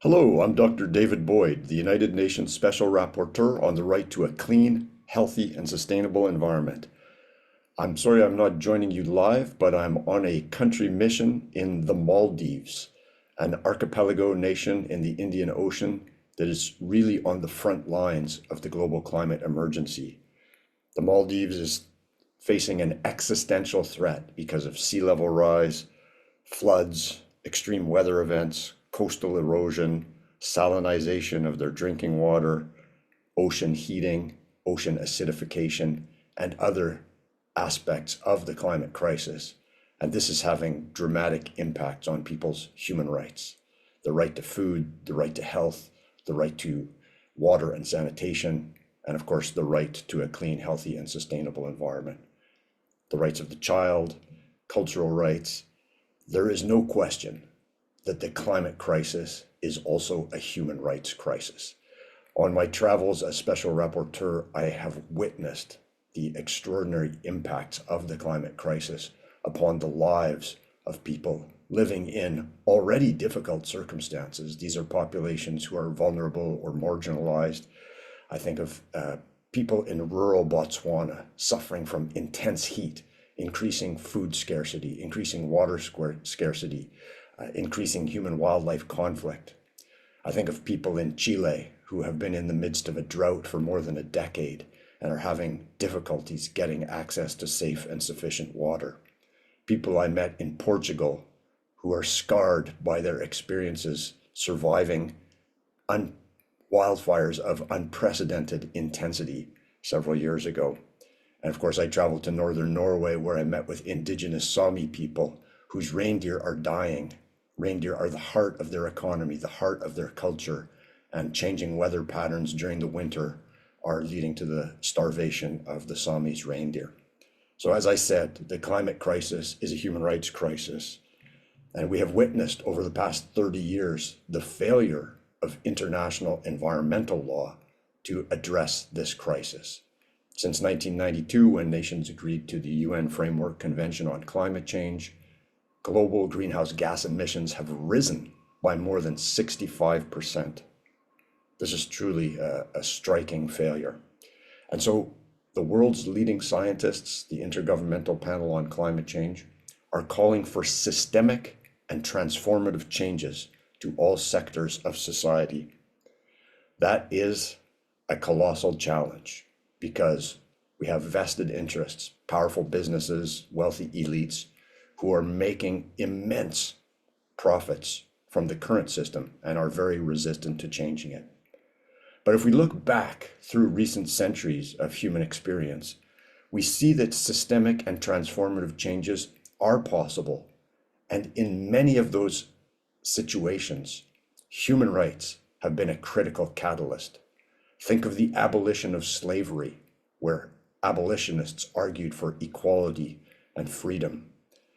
Hello, I'm Dr. David Boyd, the United Nations Special Rapporteur on the right to a clean, healthy, and sustainable environment. I'm sorry I'm not joining you live, but I'm on a country mission in the Maldives, an archipelago nation in the Indian Ocean that is really on the front lines of the global climate emergency. The Maldives is facing an existential threat because of sea level rise, floods, extreme weather events, coastal erosion, salinization of their drinking water, ocean heating, ocean acidification, and other aspects of the climate crisis. And this is having dramatic impacts on people's human rights. The right to food, the right to health, the right to water and sanitation, and of course, the right to a clean, healthy, and sustainable environment. The rights of the child, cultural rights. There is no question that the climate crisis is also a human rights crisis. On my travels as special rapporteur, I have witnessed the extraordinary impacts of the climate crisis upon the lives of people living in already difficult circumstances. These are populations who are vulnerable or marginalized. I think of people in rural Botswana suffering from intense heat, increasing food scarcity, increasing water scarcity, increasing human wildlife conflict. I think of people in Chile who have been in the midst of a drought for more than a decade and are having difficulties getting access to safe and sufficient water. People I met in Portugal who are scarred by their experiences surviving wildfires of unprecedented intensity several years ago. And of course, I traveled to northern Norway where I met with indigenous Sami people whose reindeer are dying. Reindeer are the heart of their economy, the heart of their culture, and changing weather patterns during the winter are leading to the starvation of the Sami's reindeer. So as I said, the climate crisis is a human rights crisis. And we have witnessed over the past 30 years the failure of international environmental law to address this crisis. Since 1992, when nations agreed to the UN Framework Convention on Climate Change, global greenhouse gas emissions have risen by more than 65%. This is truly a striking failure. And so the world's leading scientists, the Intergovernmental Panel on Climate Change, are calling for systemic and transformative changes to all sectors of society. That is a colossal challenge because we have vested interests, powerful businesses, wealthy elites who are making immense profits from the current system and are very resistant to changing it. But if we look back through recent centuries of human experience, we see that systemic and transformative changes are possible. And in many of those situations, human rights have been a critical catalyst. Think of the abolition of slavery, where abolitionists argued for equality and freedom.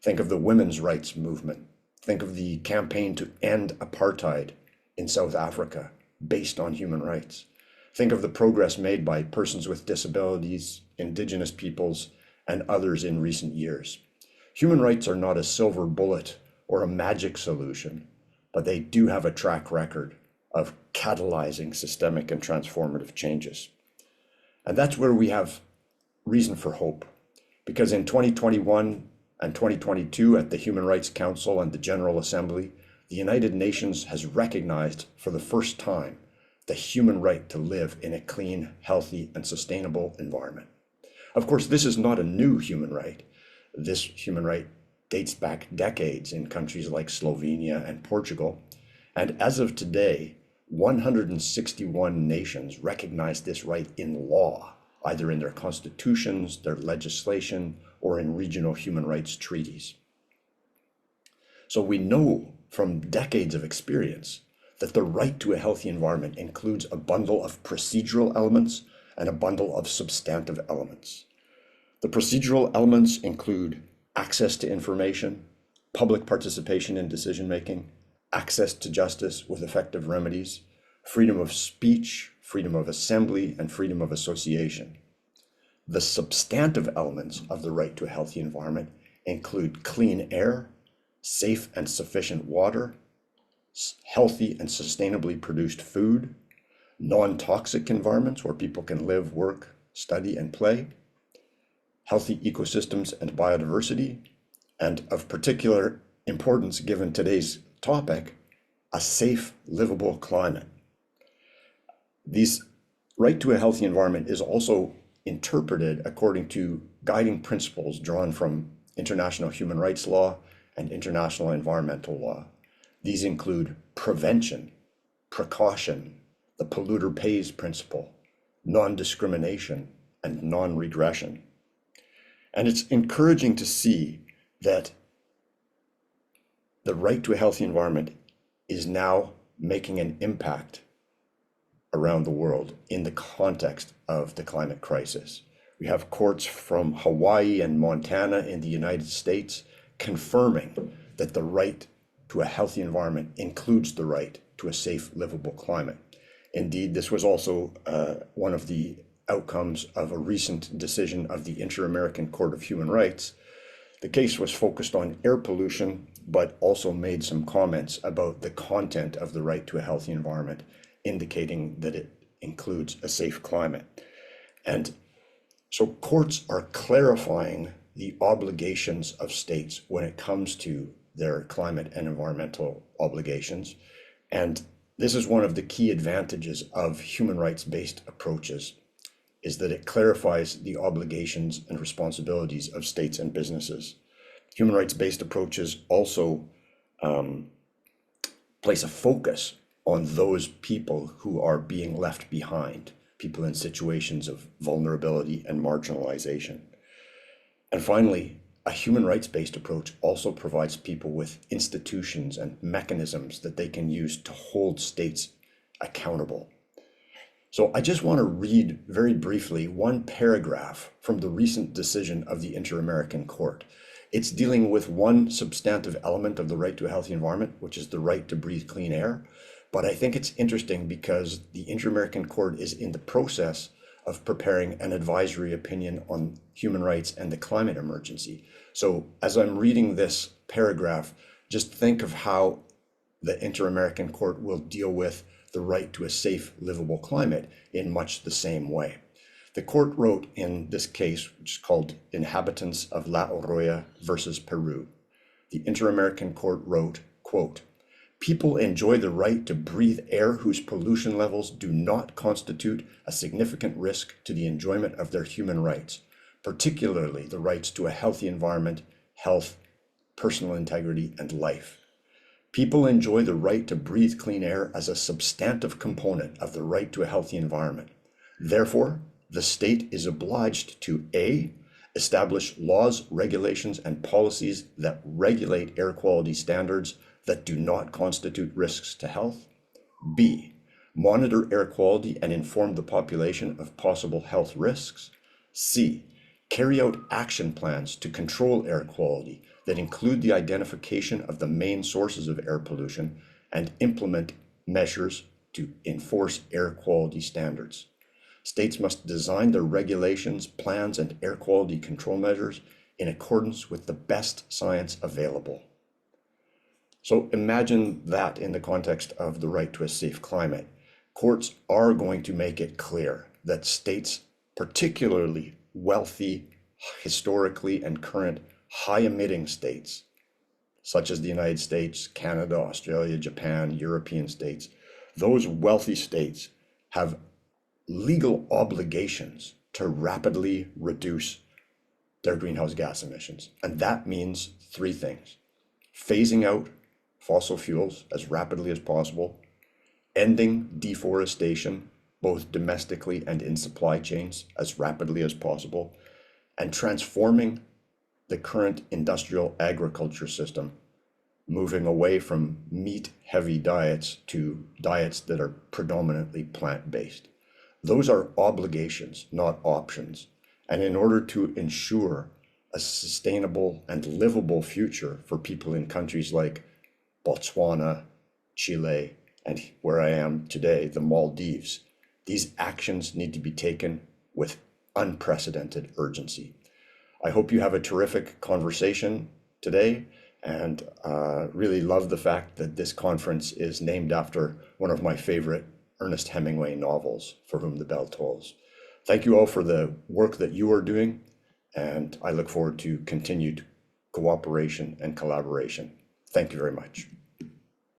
Think of the women's rights movement. Think of the campaign to end apartheid in South Africa based on human rights. Think of the progress made by persons with disabilities, indigenous peoples, and others in recent years. Human rights are not a silver bullet or a magic solution, but they do have a track record of catalyzing systemic and transformative changes. And that's where we have reason for hope, because in 2021 and 2022 at the Human Rights Council and the General Assembly, the United Nations has recognized for the first time the human right to live in a clean, healthy, and sustainable environment. Of course, this is not a new human right. This human right dates back decades in countries like Slovenia and Portugal. And as of today, 161 nations recognize this right in law, either in their constitutions, their legislation, or in regional human rights treaties. So we know from decades of experience that the right to a healthy environment includes a bundle of procedural elements and a bundle of substantive elements. The procedural elements include access to information, public participation in decision-making, access to justice with effective remedies, freedom of speech, freedom of assembly, and freedom of association. The substantive elements of the right to a healthy environment include clean air, safe and sufficient water, healthy and sustainably produced food, non-toxic environments where people can live, work, study, and play, healthy ecosystems and biodiversity, and of particular importance given today's topic, a safe, livable climate. This right to a healthy environment is also interpreted according to guiding principles drawn from international human rights law and international environmental law. These include prevention, precaution, the polluter pays principle, non-discrimination, and non-regression. And it's encouraging to see that the right to a healthy environment is now making an impact around the world in the context of the climate crisis. We have courts from Hawaii and Montana in the United States confirming that the right to a healthy environment includes the right to a safe, livable climate. Indeed, this was also one of the outcomes of a recent decision of the Inter-American Court of Human Rights. The case was focused on air pollution, but also made some comments about the content of the right to a healthy environment, indicating that it includes a safe climate. And so courts are clarifying the obligations of states when it comes to their climate and environmental obligations. And this is one of the key advantages of human rights-based approaches, is that it clarifies the obligations and responsibilities of states and businesses. Human rights-based approaches also place a focus on those people who are being left behind, people in situations of vulnerability and marginalization. And finally, a human rights-based approach also provides people with institutions and mechanisms that they can use to hold states accountable. So I just want to read very briefly one paragraph from the recent decision of the Inter-American Court. It's dealing with one substantive element of the right to a healthy environment, which is the right to breathe clean air. But I think it's interesting because the Inter-American Court is in the process of preparing an advisory opinion on human rights and the climate emergency. So as I'm reading this paragraph, just think of how the Inter-American Court will deal with the right to a safe, livable climate in much the same way. The court wrote in this case, which is called Inhabitants of La Oroya versus Peru. The Inter-American Court wrote, quote, "People enjoy the right to breathe air whose pollution levels do not constitute a significant risk to the enjoyment of their human rights, particularly the rights to a healthy environment, health, personal integrity, and life. People enjoy the right to breathe clean air as a substantive component of the right to a healthy environment. Therefore, the state is obliged to A, establish laws, regulations, and policies that regulate air quality standards that do not constitute risks to health. B, monitor air quality and inform the population of possible health risks. C, carry out action plans to control air quality that include the identification of the main sources of air pollution and implement measures to enforce air quality standards. States must design their regulations, plans, and air quality control measures in accordance with the best science available." So imagine that in the context of the right to a safe climate. Courts are going to make it clear that states, particularly wealthy, historically and current high-emitting states, such as the United States, Canada, Australia, Japan, European states, those wealthy states have legal obligations to rapidly reduce their greenhouse gas emissions. And that means three things: phasing out fossil fuels as rapidly as possible, ending deforestation, both domestically and in supply chains, as rapidly as possible, and transforming the current industrial agriculture system, moving away from meat-heavy diets to diets that are predominantly plant-based. Those are obligations, not options. And in order to ensure a sustainable and livable future for people in countries like Botswana, Chile, and where I am today, the Maldives, these actions need to be taken with unprecedented urgency. I hope you have a terrific conversation today, and really love the fact that this conference is named after one of my favorite Ernest Hemingway novels, For Whom the Bell Tolls. Thank you all for the work that you are doing, and I look forward to continued cooperation and collaboration. Thank you very much.